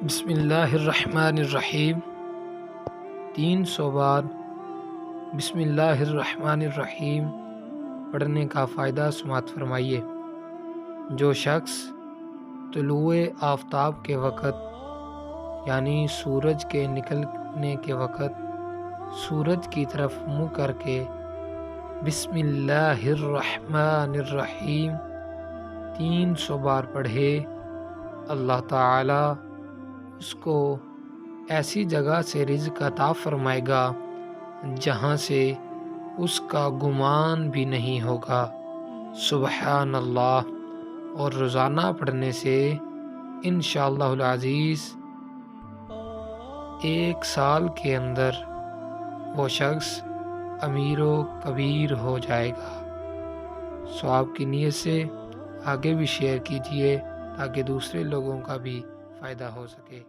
بسم اللہ الرحمن الرحیم 300 بار بسم اللہ الرحمن الرحیم پڑھنے کا فائدہ سماعت فرمائیے۔ جو شخص طلوع آفتاب کے وقت یعنی سورج کے نکلنے کے وقت سورج کی طرف منہ کر کے بسم اللہ الرحمن الرحیم 300 بار پڑھے، اللہ تعالی اس کو ایسی جگہ سے رزق عطا فرمائے گا جہاں سے اس کا گمان بھی نہیں ہوگا۔ سبحان اللہ۔ اور روزانہ پڑھنے سے انشاءاللہ العزیز 1 سال کے اندر وہ شخص امیر و کبیر ہو جائے گا۔ آپ کی نیت سے آگے بھی شیئر کیجیے تاکہ دوسرے لوگوں کا بھی فائدہ ہو سکے۔